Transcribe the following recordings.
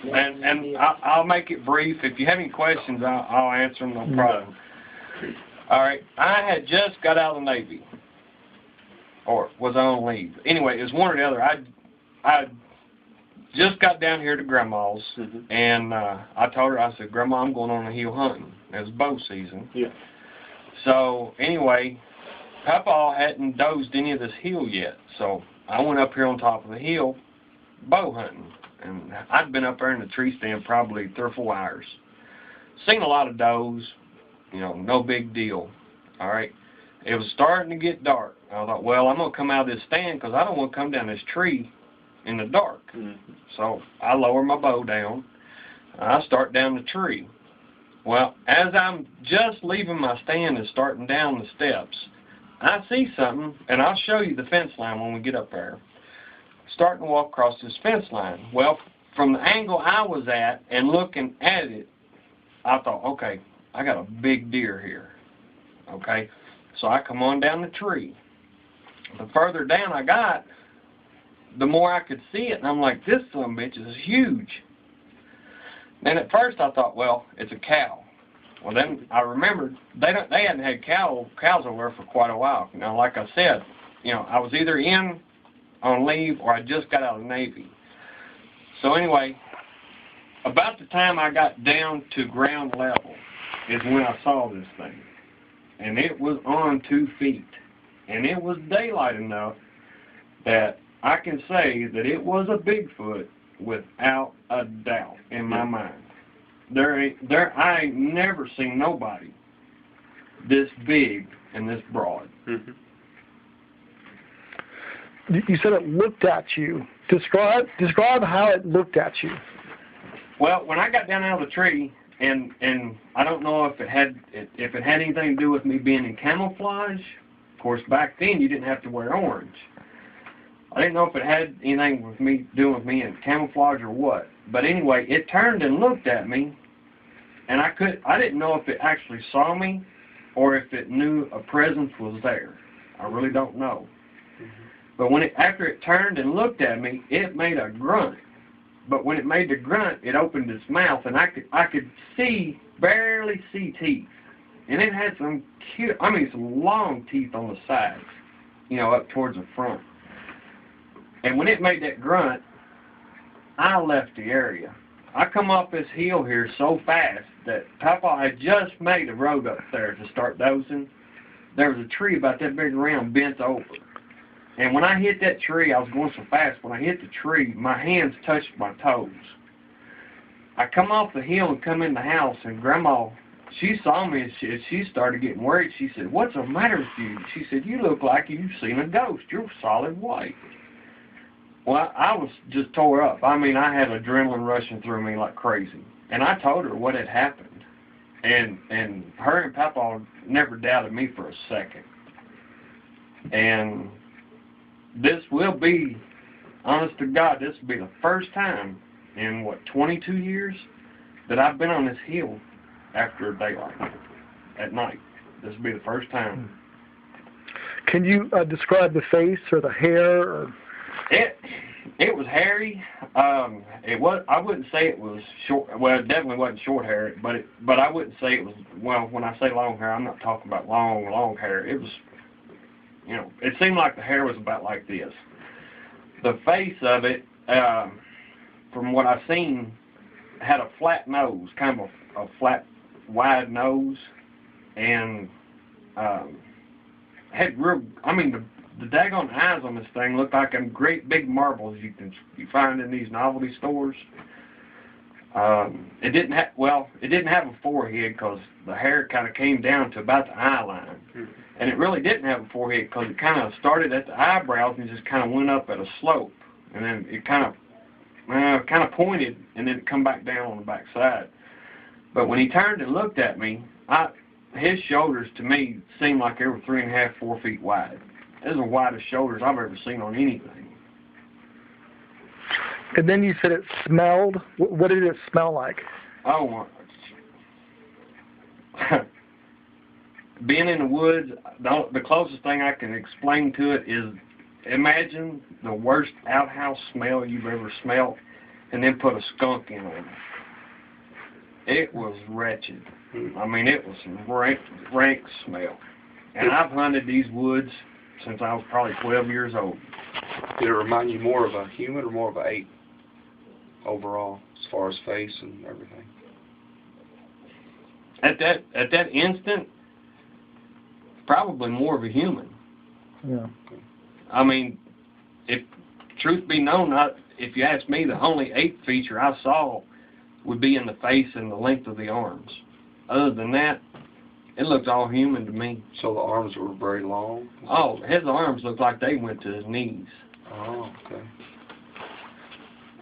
And I'll make it brief. If you have any questions, I'll answer them, no problem. All right. I had just got out of the Navy, or was on leave. Anyway, it was one or the other. I just got down here to Grandma's, and I told her, I said, Grandma, I'm going on a hill hunting. It was bow season. Yeah. So, anyway, Papa hadn't dozed any of this hill yet, so I went up here on top of the hill bow hunting. And I'd been up there in the tree stand probably 3 or 4 hours. Seen a lot of does, you know, no big deal. All right. It was starting to get dark. I thought, well, I'm going to come out of this stand because I don't want to come down this tree in the dark. So I lower my bow down. I start down the tree. Well, as I'm just leaving my stand and starting down the steps, I see something, and I'll show you the fence line when we get up there. Starting to walk across this fence line. Well, from the angle I was at and looking at it, I thought, okay, I got a big deer here. Okay, so I come on down the tree. The further down I got, the more I could see it, and I'm like, this son of a bitch is huge. Then at first I thought, well, it's a cow. Well, then I remembered they hadn't had cows over there for quite a while. Now, like I said, you know, I was either in on leave or I just got out of the Navy. So anyway, about the time I got down to ground level is when I saw this thing. And it was on 2 feet. And it was daylight enough that I can say that it was a Bigfoot without a doubt in my mind. I ain't never seen nobody this big and this broad. You said it looked at you. Describe how it looked at you. Well, when I got down out of the tree, and I don't know if it had anything to do with me being in camouflage. Of course, back then you didn't have to wear orange. I didn't know if it had anything with me doing with me in camouflage or what. But anyway, it turned and looked at me, and I didn't know if it actually saw me or if it knew a presence was there. I really don't know. But after it turned and looked at me, it made a grunt. But when it made the grunt, it opened its mouth, and I could barely see teeth. And it had some long teeth on the sides, you know, up towards the front. And when it made that grunt, I left the area. I come off this hill here so fast that Papa had just made a road up there to start dozing. There was a tree about that big around bent over. And when I hit that tree, I was going so fast, when I hit the tree, my hands touched my toes. I come off the hill and come in the house, and Grandma, she saw me, and she started getting worried. She said, "What's the matter with you?" She said, "You look like you've seen a ghost. You're solid white." Well, I was just tore up. I mean, I had adrenaline rushing through me like crazy. And I told her what had happened. And her and Papa never doubted me for a second. And this will be, honest to God, this will be the first time in, 22 years that I've been on this hill after daylight at night. This will be the first time. Can you describe the face or the hair? Or? It was hairy. I wouldn't say it was short. Well, it definitely wasn't short hair, but I wouldn't say it was. Well, when I say long hair, I'm not talking about long hair. It was, you know, it seemed like the hair was about like this. The face of it, from what I've seen, had a flat nose, kind of a flat, wide nose, and had real. I mean, the daggone eyes on this thing looked like them great big marbles you find in these novelty stores. It didn't have a forehead because the hair kind of came down to about the eye line. And it really didn't have a forehead because it kind of started at the eyebrows and just kind of went up at a slope. And then it kind of pointed, and then it come back down on the back side. But when he turned and looked at me, his shoulders to me seemed like they were 3.5, 4 feet wide. Those are the widest shoulders I've ever seen on anything. And then you said it smelled. What did it smell like? Oh, being in the woods, the closest thing I can explain to it is, imagine the worst outhouse smell you've ever smelled. and then put a skunk in them. It was wretched. I mean, it was some rank smell. And I've hunted these woods since I was probably 12 years old. Did it remind you more of a human or more of an ape overall, as far as face and everything? At that instant, probably more of a human. Yeah. I mean, if truth be known, if you ask me, the only ape feature I saw would be in the face and the length of the arms. Other than that, it looked all human to me. So the arms were very long? Oh, his arms looked like they went to his knees. Oh, okay.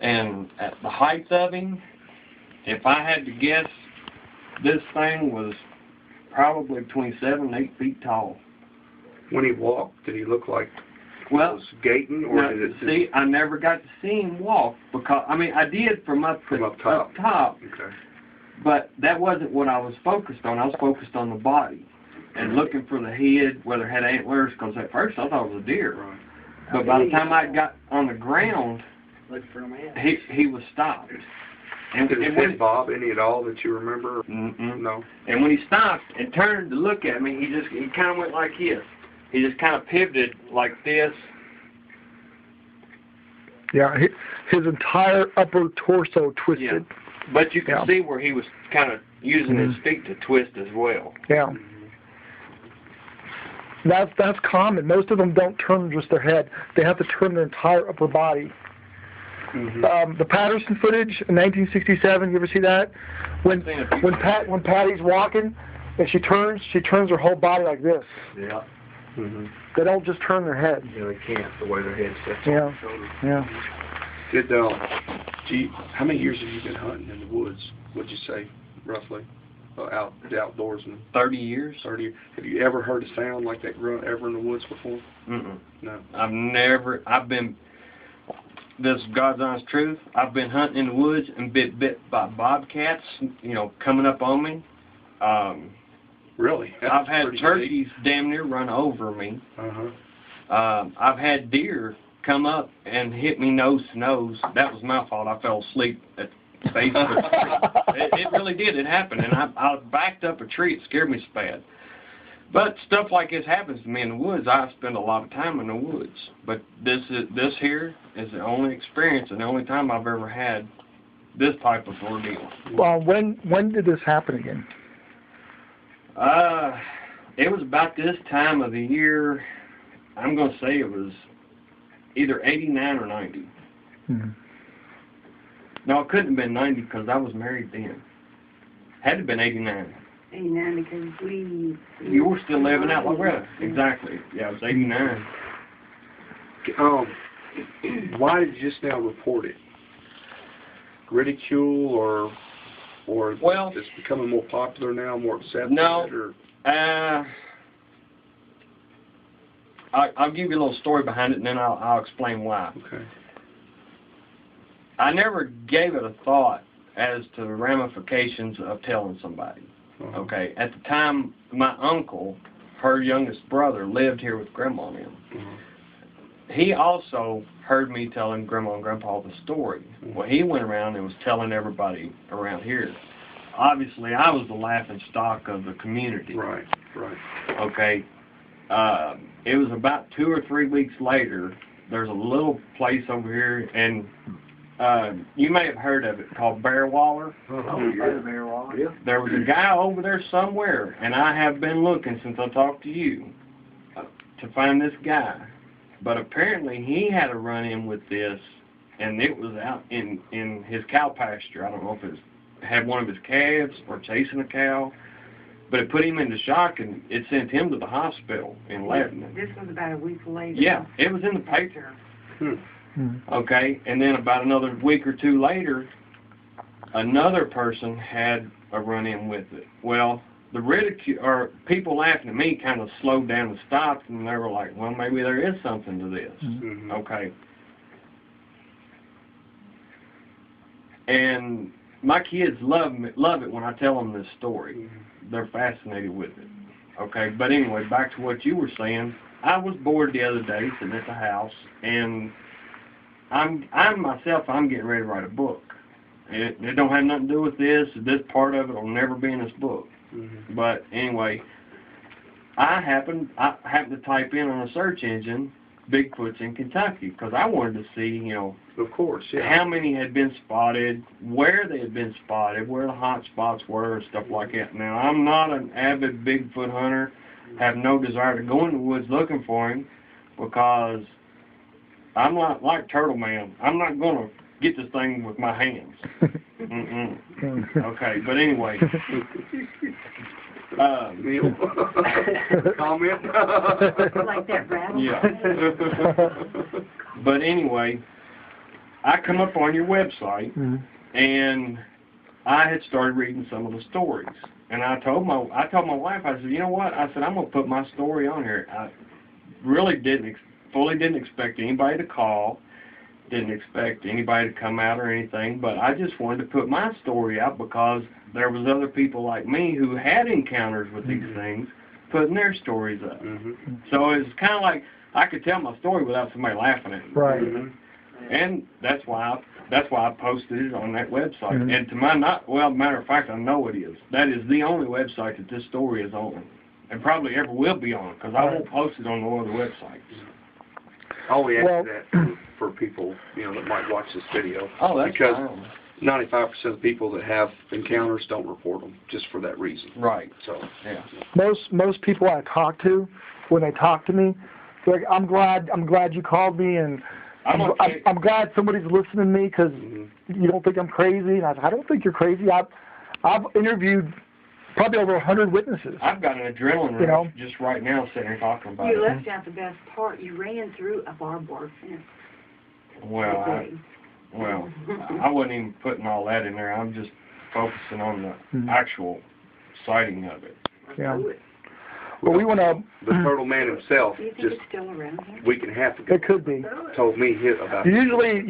And at the height of him, if I had to guess, this thing was probably between 7 and 8 feet tall. When he walked, did he look like he Well, was gaiting, or now, did it see, I never got to see him walk because, I mean, I did from up top. Okay. But that wasn't what I was focused on. I was focused on the body and looking for the head, whether it had antlers, because at first I thought it was a deer. Right. But by the time I got on the ground, he was stopped. And, Did his and when head bob any at all that you remember? Mm-mm. No. And when he stopped and turned to look at me, he kind of went like this. He just kind of pivoted like this. Yeah, his entire upper torso twisted. Yeah. But you can see where he was kind of using his feet to twist as well. Yeah. That's common. Most of them don't turn just their head. They have to turn their entire upper body. The Patterson footage in 1967, you ever see that? When Patty's walking and she turns her whole body like this. Yeah. They don't just turn their head. Yeah, they can't, the way their head sets Yeah. on their shoulders. Yeah. Gee, how many years have you been hunting in the woods, would you say, roughly? Outdoorsman? 30 years. 30. Have you ever heard a sound like that grunt ever in the woods before? Mm-mm. No. This is God's honest truth, I've been hunting in the woods and bit by bobcats, coming up on me. Really? That's I've had pretty turkeys damn near run over me. I've had deer come up and hit me nose to nose. That was my fault. I fell asleep at the base of a tree. It really did. It happened. And I backed up a tree. It scared me so bad. But stuff like this happens to me in the woods. I spend a lot of time in the woods. But this here is the only experience and the only time I've ever had this type of ordeal. Well, when did this happen again? It was about this time of the year. I'm going to say it was either 89 or 90. No, it couldn't have been 90 because I was married then. Had to have been 89. 89 because You were still living out like that. Exactly. Yeah, it was 89. Why did you just now report it? Ridicule or well, it's becoming more popular now, more accepted? No. Or? I'll give you a little story behind it, and then I'll explain why. Okay. I never gave it a thought as to the ramifications of telling somebody. Okay. At the time, my uncle, her youngest brother, lived here with Grandma and him. He also heard me telling Grandma and Grandpa the story. Well, he went around and was telling everybody around here. Obviously, I was the laughing stock of the community. Right. Okay. It was about 2 or 3 weeks later. There's a little place over here, and you may have heard of it, called Bear Waller. Bear Waller. Yeah. There was a guy over there somewhere, and I have been looking since I talked to you to find this guy. But apparently he had a run-in with this, and it was out in his cow pasture. I don't know if it had one of his calves or chasing a cow, but it put him into shock, and it sent him to the hospital in Lebanon. This was about a week later. Yeah, it was in the paper. Okay, and then about another week or 2 later, another person had a run-in with it. Well, the ridicule, or people laughing at me, kind of slowed down and stopped, and they were like, well, maybe there is something to this. Okay. And my kids love it when I tell them this story. They're fascinated with it. Okay, but anyway, back to what you were saying. I was bored the other day sitting at the house, and I'm getting ready to write a book. It don't have nothing to do with this. This part of it will never be in this book. Mm-hmm. But anyway, I happened to type in on a search engine Bigfoots in Kentucky because I wanted to see, Of course, yeah. how many had been spotted, where they had been spotted, where the hot spots were, and stuff like that. Now, I'm not an avid Bigfoot hunter. Have no desire to go in the woods looking for him because I'm not like Turtle Man. I'm not going to get this thing with my hands. Okay, but anyway. Neil? Comment? Like that rattle. Yeah. But anyway, I come up on your website, and I had started reading some of the stories. And I told my wife, I said, you know what? I said, I'm going to put my story on here. I really fully didn't expect anybody to call. Didn't expect anybody to come out or anything, but I just wanted to put my story out because there was other people like me who had encounters with these things putting their stories up. So it's kind of like I could tell my story without somebody laughing at me. Right. And that's why I posted it on that website. And to my matter of fact, I know it is. That is the only website that this story is on, and probably ever will be on, because I won't post it on no other websites. I only ask that for people, that might watch this video. Oh, that's because fine. 95% of the people that have encounters don't report them, just for that reason. Right. So, yeah. Most people I talk to, when they talk to me, they're like, I'm glad you called me, and I'm glad somebody's listening to me because you don't think I'm crazy. And I don't think you're crazy. I've interviewed probably over 100 witnesses. I've got an adrenaline rush just right now sitting here talking about it. You left out the best part. You ran through a barbed wire fence. Well, I wasn't even putting all that in there. I'm just focusing on the actual sighting of it. Yeah. Well, we want to. The Turtle Man himself, Do you think just it's still around here? a week and a half ago, It could be. told me about Usually